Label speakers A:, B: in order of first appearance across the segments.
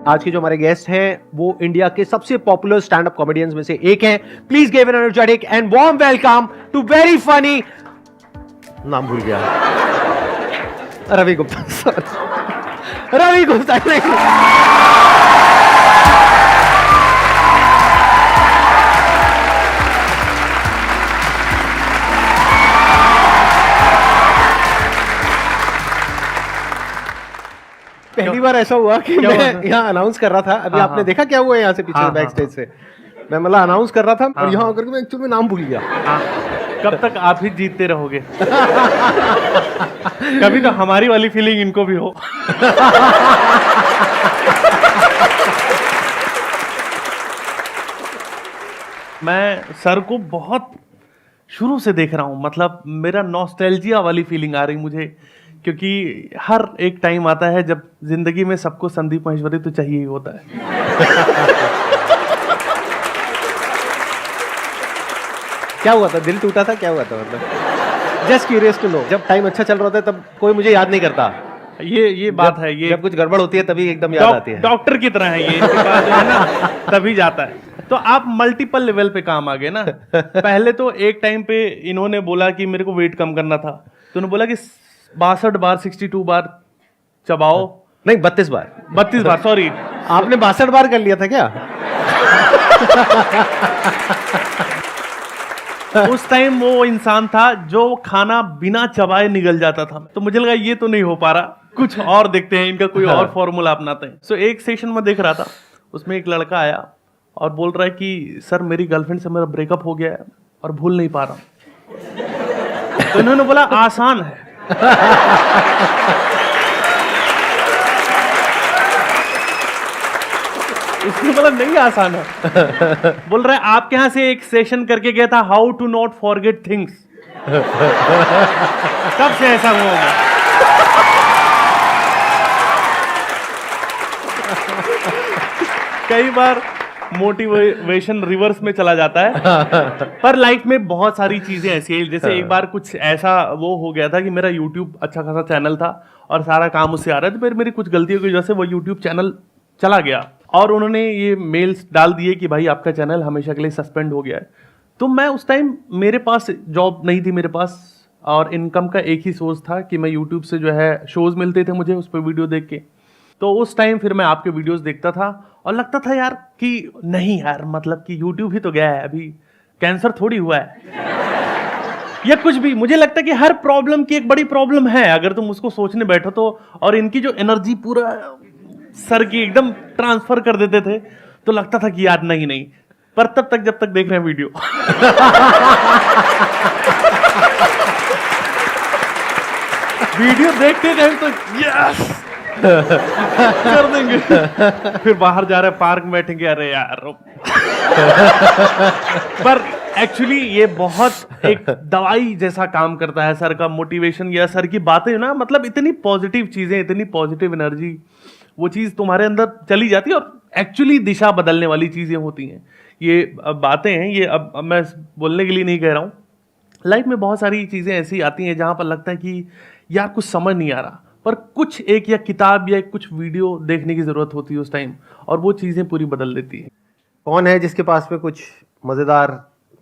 A: आज के जो हमारे गेस्ट हैं वो इंडिया के सबसे पॉपुलर स्टैंड अप कॉमेडियंस में से एक हैं। Please give an energetic and warm welcome to very funny, नाम भूल गया, रवि गुप्ता। रवि गुप्ता। पहली बार ऐसा हुआ कि मैं यहाँ अनाउंस कर रहा था, अभी आपने देखा क्या हुआ यहाँ से पीछे बैक स्टेज से, मैं मतलब अनाउंस कर रहा था और यहाँ आकर के मैं एक्चुअली नाम भूल गया।
B: कब तक आप ही जीतते रहोगे? कभी तो हमारी वाली फीलिंग इनको भी हो। मैं सर को बहुत शुरू से देख रहा हूँ, मतलब मेरा नॉस्टैल्जिया वाली फीलिंग आ रही मुझे, क्योंकि हर एक टाइम आता है जब जिंदगी में सबको संदीप महेश्वरी तो चाहिए ही होता है।
A: क्या हुआ था? दिल टूटा था? क्या हुआ था? मतलब जस्ट क्यूरियस टू नो। जब टाइम अच्छा चल रहा था तब कोई मुझे याद नहीं करता।
B: ये बात है, ये
A: जब कुछ गड़बड़ होती है तभी एकदम याद आती है।
B: डॉक्टर की तरह है ये, इसके बाद जो है ना तभी जाता है। तो आप मल्टीपल लेवल पे काम आ गए ना। पहले तो एक टाइम पे इन्होंने बोला कि मेरे को वेट कम करना था, तो उन्होंने बोला कि 62 बार 62 बार चबाओ,
A: नहीं 32 बार
B: 32 बार, सॉरी।
A: आपने 62 बार कर लिया था क्या?
B: उस टाइम वो इंसान था जो खाना बिना चबाए निगल जाता था, तो मुझे लगा ये तो नहीं हो पा रहा, कुछ और देखते हैं, इनका कोई और फॉर्मूला अपनाते हैं। सो एक सेशन में देख रहा था, उसमें एक लड़का आया और बोल रहा है कि सर मेरी गर्लफ्रेंड से मेरा ब्रेकअप हो गया है और भूल नहीं पा रहा। तो इन्होंने बोला आसान है। इसने बोला नहीं आसान है। बोल रहा है आपके यहां से एक सेशन करके गया था, how to not forget things. तब से ऐसा हुआ होगा। कई बार मोटिवेशन रिवर्स में चला जाता है, पर लाइफ में बहुत सारी चीजें ऐसी हैं। जैसे एक बार कुछ ऐसा वो हो गया था कि मेरा यूट्यूब अच्छा खासा चैनल था और सारा काम उससे आ रहा है, तो फिर मेरी कुछ गलतियों की वजह से वो यूट्यूब चैनल चला गया और उन्होंने ये मेल्स डाल दिए कि भाई आपका चैनल हमेशा के लिए सस्पेंड हो गया है। तो मैं उस टाइम, मेरे पास जॉब नहीं थी मेरे पास, और इनकम का एक ही सोर्स था कि मैं यूट्यूब से जो है शोज मिलते थे मुझे उस पर वीडियो देख के। तो उस टाइम फिर मैं आपके वीडियोस देखता था और लगता था यार कि नहीं यार, मतलब कि यूट्यूब ही तो गया है, अभी कैंसर थोड़ी हुआ है या कुछ भी। मुझे लगता है कि हर प्रॉब्लम की एक बड़ी प्रॉब्लम है अगर तुम उसको सोचने बैठो तो। और इनकी जो एनर्जी पूरा सर की एकदम ट्रांसफर कर देते थे, तो लगता था कि यार नहीं। पर तब तक जब तक देख रहे हैं वीडियो वीडियो देखते टाइम तो यस कर देंगे, फिर बाहर जा रहे हैं पार्क में बैठेंगे, अरे यार। पर एक्चुअली ये बहुत एक दवाई जैसा काम करता है सर का मोटिवेशन या सर की बातें ना, मतलब इतनी पॉजिटिव चीजें, इतनी पॉजिटिव एनर्जी, वो चीज तुम्हारे अंदर चली जाती है और एक्चुअली दिशा बदलने वाली चीजें होती हैं। ये बातें हैं, ये अब मैं बोलने के लिए नहीं कह रहा हूँ। लाइफ में बहुत सारी चीजें ऐसी आती हैं जहां पर लगता है कि यार कुछ समझ नहीं आ रहा, पर कुछ एक या किताब या कुछ वीडियो देखने की जरूरत होती है उस टाइम, और वो चीजें पूरी बदल देती है।
A: कौन है जिसके पास में कुछ मजेदार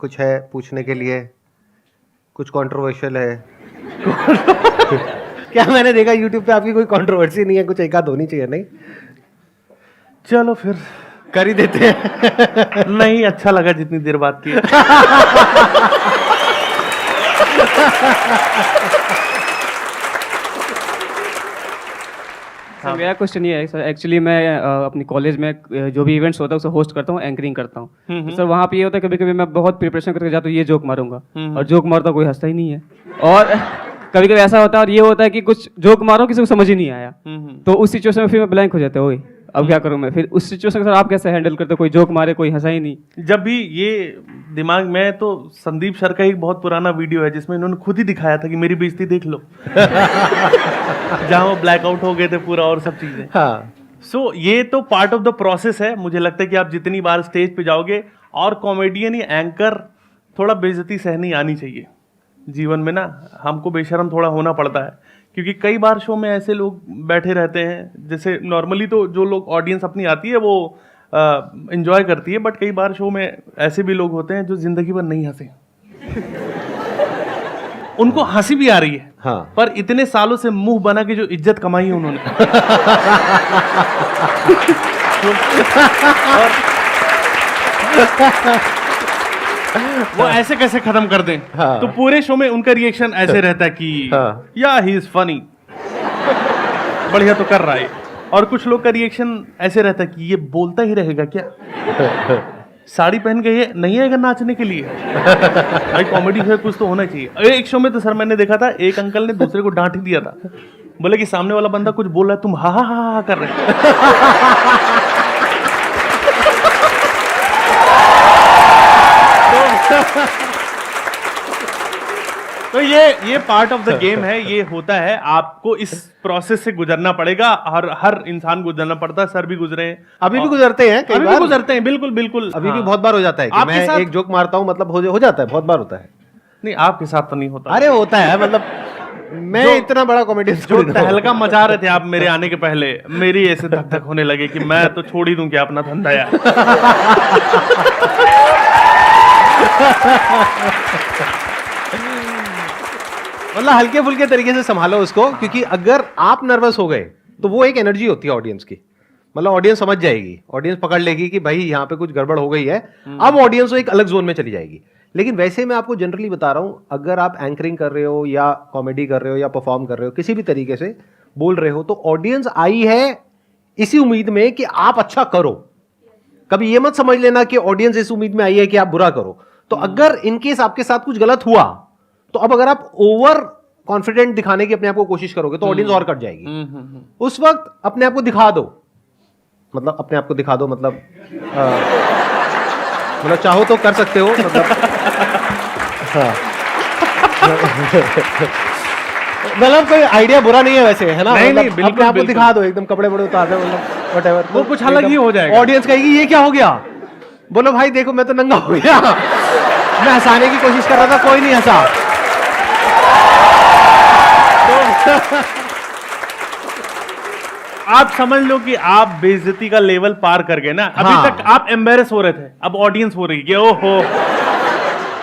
A: कुछ है पूछने के लिए, कुछ कंट्रोवर्शियल है? क्या मैंने देखा यूट्यूब पे आपकी कोई कंट्रोवर्सी नहीं है, कुछ एक आध होनी चाहिए? नहीं,
B: चलो फिर
A: कर ही देते हैं।
B: नहीं, अच्छा लगा जितनी देर बात की।
C: सर मेरा क्वेश्चन ये है सर, एक्चुअली मैं अपनी कॉलेज में जो भी इवेंट्स होता है उसे होस्ट करता हूँ, एंकरिंग करता हूँ। तो सर वहाँ पे ये होता है कभी कभी मैं बहुत प्रिपरेशन करके जाता हूँ, ये जोक मारूंगा, और जोक मारता कोई हंसता ही नहीं है। और कभी कभी ऐसा होता है और ये होता है कि कुछ जोक मारो किसी को समझ ही नहीं आया, तो उस सिचुएशन में फिर मैं ब्लैंक हो जाता हूँ, अब क्या करूँ मैं? फिर उस सिचुएशन सर आप कैसे हैंडल करते हो? कोई जोक मारे कोई हंसा ही नहीं।
B: जब भी ये दिमाग में, तो संदीप सर का एक बहुत पुराना वीडियो है जिसमें इन्होंने खुद ही दिखाया था कि मेरी बेइज्जती देख लो। जहां वो ब्लैकआउट हो गए थे पूरा और सब चीजें।
A: हाँ,
B: सो ये तो पार्ट ऑफ द प्रोसेस है। मुझे लगता है कि आप जितनी बार स्टेज पे जाओगे, और कॉमेडियन या एंकर थोड़ा बेइज्जती सहनी आनी चाहिए जीवन में ना। हमको बेशर्म थोड़ा होना पड़ता है क्योंकि कई बार शो में ऐसे लोग बैठे रहते हैं, जैसे नॉर्मली तो जो लोग ऑडियंस अपनी आती है वो एंजॉय करती है, बट कई बार शो में ऐसे भी लोग होते हैं जो जिंदगी भर नहीं हंसे। उनको हंसी भी आ रही है,
A: हाँ।
B: पर इतने सालों से मुंह बना के जो इज्जत कमाई है उन्होंने वो ऐसे कैसे खत्म कर दें।
A: हाँ।
B: तो पूरे शो में उनका रिएक्शन ऐसे रहता है कि
A: हाँ।
B: या ही इज फनी, बढ़िया तो कर रहा है। और कुछ लोग का रिएक्शन ऐसे रहता है कि ये बोलता ही रहेगा क्या, साड़ी पहन के ये नहीं आएगा नाचने के लिए। भाई कॉमेडी है, कुछ तो होना चाहिए। एक शो में तो सर मैंने देखा था, एक अंकल ने दूसरे को डांट ही दिया था, बोले कि सामने वाला बंदा कुछ बोल रहा है, तुम हा हा हा हा कर रहे हो। तो ये पार्ट ऑफ द गेम है, ये होता है। आपको इस प्रोसेस से गुजरना पड़ेगा, हर इंसान गुजरना पड़ता है। सर भी गुजरे हैं,
A: अभी भी गुजरते हैं, कई
B: अभी भी
A: बार
B: गुजरते हैं, बिल्कुल बिल्कुल।
A: अभी भी
B: हाँ।
A: बहुत बार हो जाता है कि
B: आपके
A: मैं
B: साथ-
A: एक जोक मारता हूँ, मतलब हो जाता है, बहुत बार होता है।
B: नहीं, आपके साथ तो नहीं होता।
A: अरे होता है, मतलब मैं इतना बड़ा कॉमेडियन
B: जो तहलका मचा रहे थे आप मेरे आने के पहले, मेरी ऐसे धक धक होने लगे कि मैं तो छोड़ ही दूं क्या अपना धंधा यार।
A: मतलब हल्के फुल्के तरीके से संभालो उसको, क्योंकि अगर आप नर्वस हो गए तो वो एक एनर्जी होती है ऑडियंस की, मतलब ऑडियंस समझ जाएगी, ऑडियंस पकड़ लेगी कि भाई यहाँ पे कुछ गड़बड़ हो गई है। अब ऑडियंस एक अलग जोन में चली जाएगी। लेकिन वैसे मैं आपको जनरली बता रहा हूं, अगर आप एंकरिंग कर रहे हो या कॉमेडी कर रहे हो या परफॉर्म कर रहे हो, किसी भी तरीके से बोल रहे हो, तो ऑडियंस आई है इसी उम्मीद में कि आप अच्छा करो। कभी ये मत समझ लेना कि ऑडियंस इस उम्मीद में आई है कि आप बुरा करो। तो अगर इनकेस आपके साथ कुछ गलत हुआ, तो अब अगर आप ओवर कॉन्फिडेंट दिखाने की अपने आप को कोशिश करोगे तो ऑडियंस और कट जाएगी। उस वक्त अपने आप को दिखा दो, मतलब अपने आप को दिखा दो, मतलब चाहो तो कर सकते हो, मतलब हाँ। मतलब कोई आइडिया बुरा नहीं है वैसे, है ना?
B: नहीं,
A: मतलब
B: नहीं, बिल्कुल,
A: अपने आप को
B: बिल्कुल।
A: दिखा दो, एकदम कपड़े बड़े उतार दो, मतलब व्हाटएवर,
B: वो कुछ अलग ही हो जाएगा।
A: ऑडियंस कहेगी ये क्या हो गया, बोलो भाई देखो मैं तो नंगा हो गया, मैं हंसाने की कोशिश कर रहा था, कोई नहीं हंसा।
B: आप समझ लो कि आप बेइज्जती का लेवल पार कर गए ना। अभी
A: हाँ।
B: तक आप एम्बेरस हो रहे थे, अब ऑडियंस हो रही है, ओहो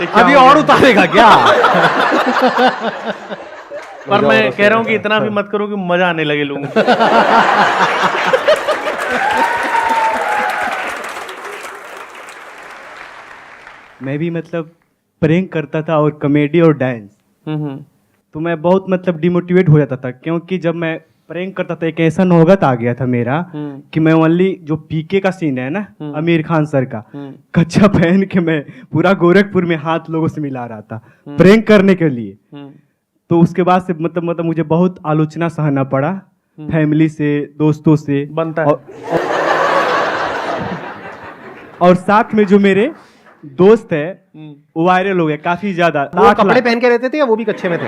B: ये क्या
A: अभी
B: हो
A: और
B: गया?
A: उतारेगा क्या?
B: पर मैं कह रहा हूं कि इतना भी मत करो कि मजा आने लगे लोगों को।
D: मैं भी मतलब प्रैंक करता था और कॉमेडी और डांस, तो मैं बहुत मतलब डिमोटिवेट हो जाता था, क्योंकि जब मैं प्रैंक करता था एक ऐसा नौबत आ गया था मेरा कि मैं ओनली जो पीके का सीन है ना आमिर खान सर का, कच्चा पहन के मैं पूरा गोरखपुर में हाथ लोगों से मिला रहा था प्रैंक करने के लिए। तो उसके बाद से मतलब मुझे बहुत आलोचना सहना पड़ा, फैमिली से, दोस्तों से
B: बनता है।
D: और साथ में जो मेरे दोस्त है वो वायरल हो गया काफी ज्यादा।
A: वो
D: 8
A: कपड़े
D: लाख
A: पहन के रहते थे या वो भी कच्चे में थे?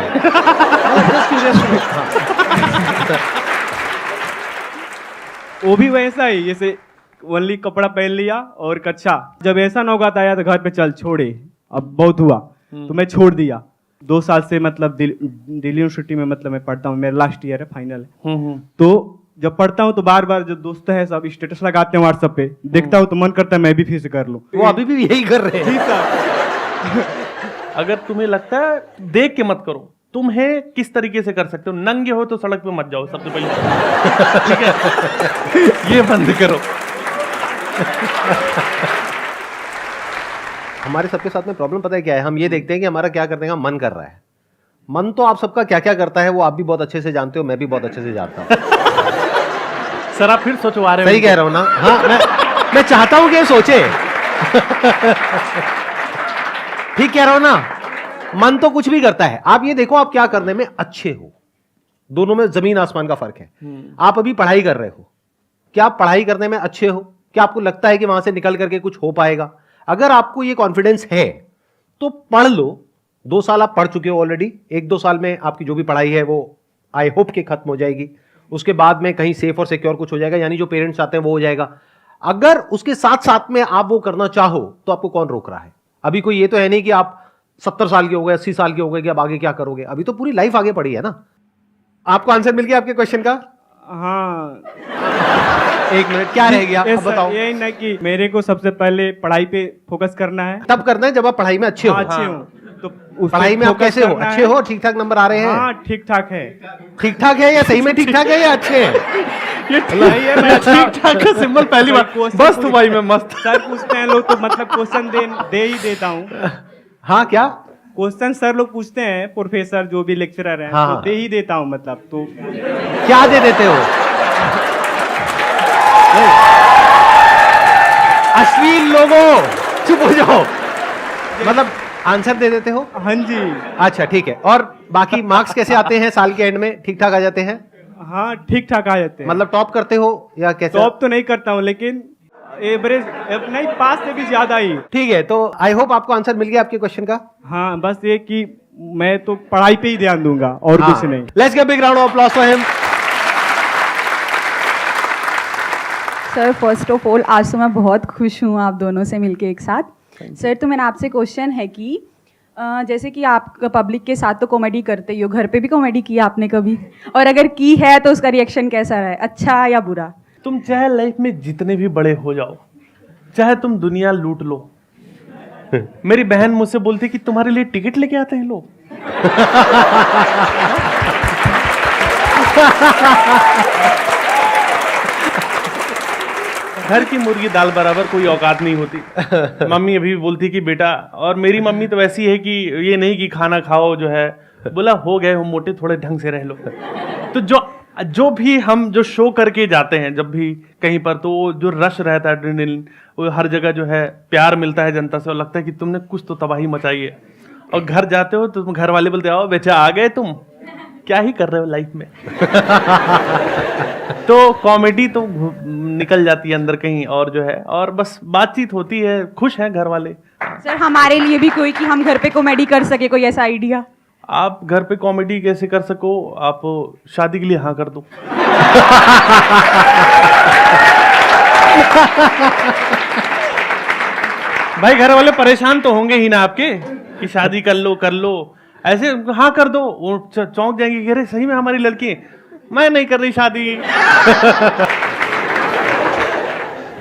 D: वो भी वैसा ही, जैसे ओनली कपड़ा पहन लिया और कच्चा। जब ऐसा नौगात आया तो घर पे चल छोड़े, अब बहुत हुआ तो मैं छोड़ दिया। 2 साल से मतलब दिल्ली यूनिवर्सिटी में मतलब मैं पढ़ता हूँ, मेरा लास्ट ईयर है, फाइनल है। तो जब पढ़ता हूँ तो बार बार जो दोस्त है सब स्टेटस लगाते हैं व्हाट्सएप पे, देखता हूँ तो मन करता है मैं भी फिर से कर लूँ।
A: वो अभी भी यही कर रहे हैं।
D: जी सर।
B: अगर तुम्हें लगता है, देख के मत करो, तुम्हें किस तरीके से कर सकते हो। नंगे हो तो सड़क पे मत जाओ सबसे पहले, ठीक है? ये बंद करो।
A: हमारे सबके साथ में प्रॉब्लम पता है क्या है? हम ये देखते हैं कि हमारा क्या करने का मन कर रहा है। मन तो आप सबका क्या क्या करता है वो आप भी बहुत अच्छे से जानते हो, मैं भी बहुत अच्छे से जानता हूँ।
B: सर आप फिर सोचवा रहे हो।
A: सही कह रहा हूँ ना? हाँ, मैं चाहता हूं कि ये सोचे। ठीक कह रहा हूं ना? मन तो कुछ भी करता है। आप ये देखो आप क्या करने में अच्छे हो, दोनों में जमीन आसमान का फर्क है। आप अभी पढ़ाई कर रहे हो, क्या आप पढ़ाई करने में अच्छे हो? क्या आपको लगता है कि वहां से निकल करके कुछ हो पाएगा? अगर आपको ये कॉन्फिडेंस है तो पढ़ लो। 2 साल आप पढ़ चुके हो ऑलरेडी, 1-2 साल में आपकी जो भी पढ़ाई है वो आई होप कि खत्म हो जाएगी। उसके बाद में कहीं सेफ और सिक्योर कुछ हो जाएगा, यानी जो पेरेंट्स चाहते हैं वो हो जाएगा। अगर उसके साथ साथ में आप वो करना चाहो तो आपको कौन रोक रहा है? अभी कोई ये तो है नहीं कि आप 70 साल के हो गए, 80 साल के हो गए कि अब आगे क्या करोगे। अभी तो पूरी लाइफ आगे पड़ी है ना। आपको आंसर मिल गया आपके क्वेश्चन का?
D: हाँ,
A: एक मिनट, क्या रह गया अब बताओ।
D: यही ना कि मेरे को सबसे पहले पढ़ाई पे फोकस करना है।
A: तब करना है जब आप पढ़ाई में अच्छे हो।
D: हाँ, अच्छे हो तो उस पे
A: पढ़ाई में आप
D: focus
A: कैसे हो?
D: करना
A: अच्छे
D: है।
A: हो? ठीक ठाक नंबर आ रहे हैं?
D: हाँ, ठीक ठाक है।
A: ठीक ठाक है या सही में ठीक ठाक है या अच्छे हैं?
B: ये ठीक ठाक का सिंबल पहली बार। बस तू भाई मैं मस्त।
D: सर पूछते हैं लोग तो मतलब क्वेश्चन दे ही देता हूँ।
A: हाँ, क्या
D: क्वेश्चन सर लोग पूछते हैं, प्रोफेसर जो भी लेक्चरर हैं,
A: हाँ।
D: तो दे ही देता हूँ मतलब। तो
A: क्या दे देते हो? अश्लील लोगों, चुप हो जाओ। मतलब आंसर दे देते हो?
D: हाँ जी।
A: अच्छा, ठीक है। और बाकी मार्क्स कैसे आते हैं साल के एंड में? ठीक ठाक आ जाते हैं?
D: हाँ, ठीक ठाक आ जाते हैं।
A: मतलब टॉप करते हो या कैसे?
D: टॉप तो नहीं करता हूँ, लेकिन एवरेज नहीं, पास से भी ज्यादा ही।
A: ठीक है, तो आई होप आपको आंसर मिल गया आपके क्वेश्चन का।
D: हाँ, बस ये कि मैं तो पढ़ाई पे ही ध्यान दूंगा और कुछ नहीं।
A: Let's give big round of applause for him.
E: Sir first of all आज तो मैं बहुत खुश हूँ आप दोनों से मिलके एक साथ। सर तो मेरा आपसे क्वेश्चन है कि जैसे कि आप पब्लिक के साथ तो कॉमेडी करते ही हो, घर पे भी कॉमेडी की आपने कभी? और अगर की है तो उसका रिएक्शन कैसा रहा है, अच्छा या बुरा?
B: तुम चाहे लाइफ में जितने भी बड़े हो जाओ, चाहे तुम दुनिया लूट लो, मेरी बहन मुझसे बोलती कि तुम्हारे लिए टिकट लेके आते हैं लोग। घर की मुर्गी दाल बराबर कोई औकात नहीं होती। मम्मी अभी भी बोलती कि बेटा, और मेरी मम्मी तो ऐसी है कि ये नहीं कि खाना खाओ जो है, बोला हो गए हो मोटे, थोड़े ढंग से रह लो। तो जो भी हम जो शो करके जाते हैं जब भी कहीं पर, तो वो जो रश रहता है, एड्रेनलिन, वो हर जगह जो है प्यार मिलता है जनता से, और लगता है कि तुमने कुछ तो तबाही मचाई है। और घर जाते हो तो तुम घर वाले बोलते आओ बेचा आ गए, तुम क्या ही कर रहे हो लाइफ में। तो कॉमेडी तो निकल जाती है अंदर कहीं और जो है, और बस बातचीत होती है, खुश हैं घर वाले।
E: सर हमारे लिए भी कोई कि हम घर पे कॉमेडी कर सके, कोई ऐसा आइडिया?
B: आप घर पे कॉमेडी कैसे कर सको? आप शादी के लिए हाँ कर दो। भाई घर वाले परेशान तो होंगे ही ना आपके कि शादी कर लो ऐसे हाँ कर दो, वो चौंक जाएंगे कि अरे सही में हमारी लड़की है। मैं नहीं कर रही शादी।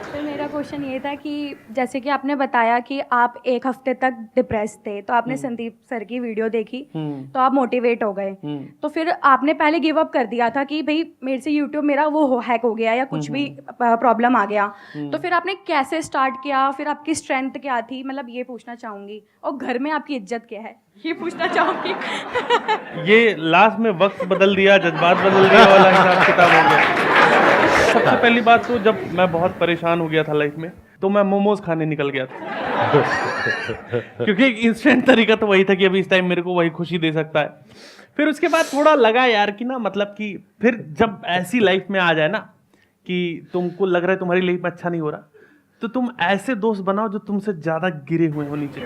F: तो मेरा क्वेश्चन ये था कि जैसे कि आपने बताया कि आप एक हफ्ते तक डिप्रेस थे, तो आपने संदीप सर की वीडियो देखी तो आप मोटिवेट हो गए, तो फिर आपने पहले गिव अप कर दिया था कि भाई मेरे से यूट्यूब मेरा वो हैक हो गया या कुछ भी प्रॉब्लम आ गया, तो फिर आपने कैसे स्टार्ट किया, फिर आपकी स्ट्रेंथ क्या थी, मतलब ये पूछना चाहूंगी। और घर में आपकी इज्जत क्या है, ये पूछना चाहूंगी।
B: ये लास्ट में वक्त बदल दिया, जज्बात बदल दिया वाला हिसाब किताब हो गया। सबसे पहली बात तो जब मैं बहुत परेशान हो गया था लाइफ में, तो मैं मोमोज खाने निकल गया था। क्योंकि एक इंस्टेंट तरीका तो वही था कि अभी इस टाइम मेरे को वही खुशी दे सकता है। फिर उसके बाद थोड़ा लगा यार कि ना, मतलब कि फिर जब ऐसी लाइफ में आ जाए ना कि तुमको लग रहा है तुम्हारी लाइफ में अच्छा नहीं हो रहा, तो तुम ऐसे दोस्त बनाओ जो तुमसे ज्यादा गिरे हुए हो नीचे।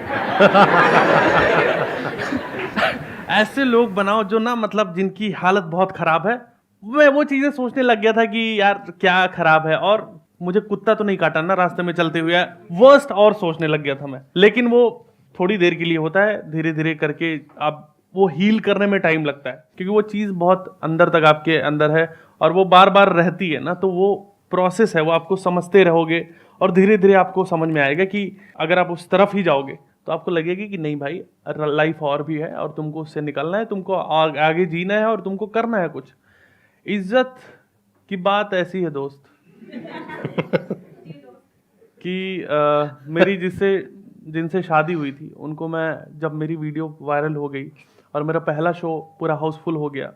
B: ऐसे लोग बनाओ जो ना, मतलब जिनकी हालत बहुत खराब है। मैं वो चीजें सोचने लग गया था कि यार क्या खराब है, और मुझे कुत्ता तो नहीं काटा ना रास्ते में चलते हुए, वर्स्ट और सोचने लग गया था मैं। लेकिन वो थोड़ी देर के लिए होता है, धीरे धीरे करके आप वो हील करने में टाइम लगता है, क्योंकि वो चीज़ बहुत अंदर तक आपके अंदर है और वो बार बार रहती है ना, तो वो प्रोसेस है, वो आपको समझते रहोगे और धीरे धीरे आपको समझ में आएगा कि अगर आप उस तरफ ही जाओगे तो आपको लगेगा कि नहीं भाई, लाइफ और भी है और तुमको उससे निकलना है, तुमको आगे जीना है और तुमको करना है कुछ। इज्जत की बात ऐसी है दोस्त कि मेरी जिनसे शादी हुई थी उनको मैं, जब मेरी वीडियो वायरल हो गई और मेरा पहला शो पूरा हाउसफुल हो गया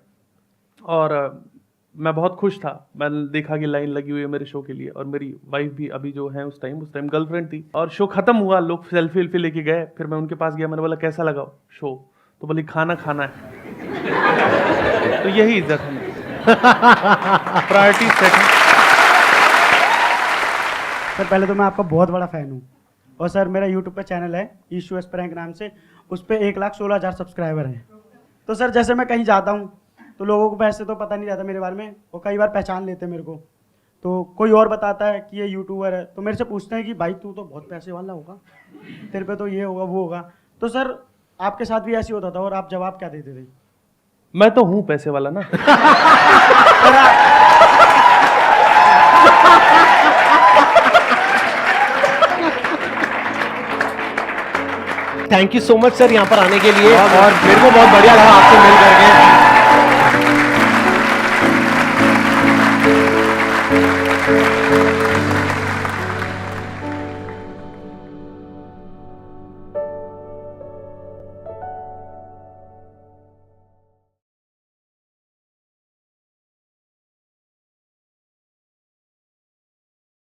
B: और मैं बहुत खुश था। मैंने देखा कि लाइन लगी हुई है मेरे शो के लिए, और मेरी वाइफ भी अभी जो है उस टाइम गर्लफ्रेंड थी, और शो खत्म हुआ, लोग सेल्फी वेल्फी लेके गए, फिर मैं उनके पास गया, मैंने बोला कैसा लगा शो, तो बोली खाना खाना है। तो यही इज्जत है, प्रायोरिटी सेट है।
G: सर पहले तो मैं आपका बहुत बड़ा फ़ैन हूँ, और सर मेरा यूट्यूब पे चैनल है ईशू एस प्रैंक नाम से, उस पर 1,16,000 सब्सक्राइबर हैं। तो सर जैसे मैं कहीं जाता हूँ तो लोगों को वैसे तो पता नहीं रहता मेरे बारे में, और कई बार पहचान लेते हैं मेरे को, तो कोई और बताता है कि ये यूट्यूबर है, तो मेरे से पूछते हैं कि भाई तू तो बहुत पैसे वाला होगा, तेरे पे तो ये होगा वो होगा। तो सर आपके साथ भी ऐसे होता था और आप जवाब क्या देते थे?
B: मैं तो हूं पैसे वाला ना।
A: Thank you so much sir यहाँ पर आने के लिए, और मेरे को बहुत बढ़िया लगा आपसे मिल करके।